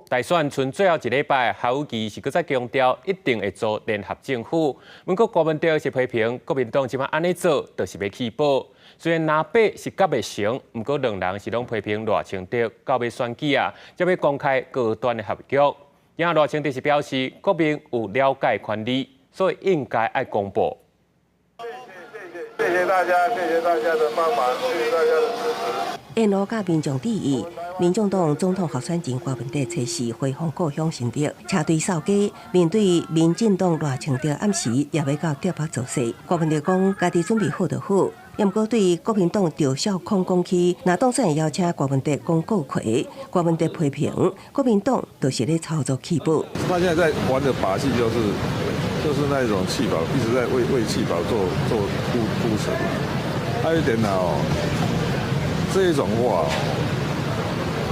大选剩最后一礼拜，夏武基是搁再强调一定会做联合政府。不过国民党是批评国民党即摆安尼做，就是要弃保。虽然拿八是甲袂成，不过两人是拢批评赖清德到尾选举啊，才要公开高端的合约。因赖清德是表示，国民有了解权利，所以应该爱公布。谢谢大家，谢谢大家的帮忙，谢谢大家的支持。沿路甲民众致意，民众党总统候选人郭文德测试回访故乡心得，车队扫街。面对民进党赖清德暗时也要到台北造势，郭文德讲家己准备好就好。也毋过对国民党赵少康讲起，那当选邀请郭文德讲告魁，郭文德批评国民党就是咧操作弃保。他现在在玩的把戏就是那种弃保，一直在为弃保做铺陈。还有一点这一种话，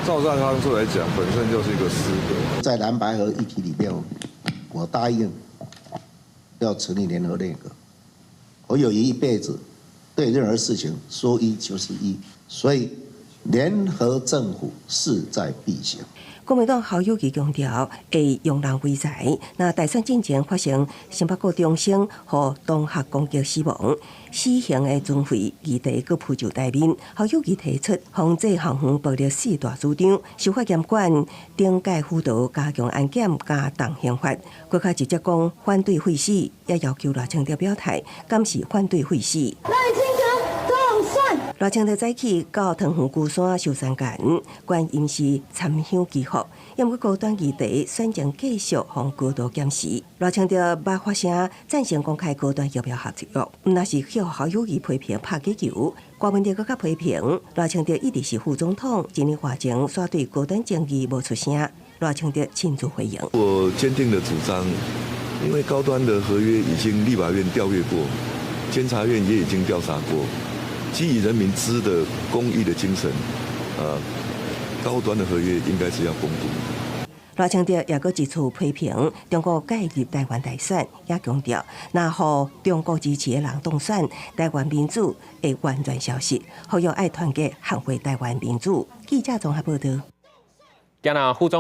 照上康出来讲，本身就是一个失格。在蓝白河议题里面，我答应要成立联合内阁。我有一辈子对任何事情说一就是一，所以联合政府势在必行。国民党侯友宜强调会用人为才，那大选进前发生新北市中生和同学攻击死亡，死刑的尊费议题搁铺就台面。侯友宜提出防治校园暴力四大主张，司法监管顶界辅导加强安检加重刑罚。国家直接讲反对废死，也要求赖清德表态，敢是反对废死。赖清德早起到桃园孤山寿山馆，观音寺参香祈福。因为高端议题选情继续向高度检视，赖清德捌发声赞成公开高端要不要合约，那是向侯友宜批评拍击球。郭文德更加批评赖清德一直是副总统，今年花前煞对高端争议无出声，赖清德亲自回应。我坚定的主张，因为高端的合约已经立法院调阅过，监察院也已经调查过。基于人民知的公益的精神，高端的合约应该是要公布。赖清德也搁一次批评中国介入台湾大选，也强调，若互中国支持的人当选，台湾民主会完全消失，呼吁爱团结捍卫台湾民主。记者综合报道。今日副总。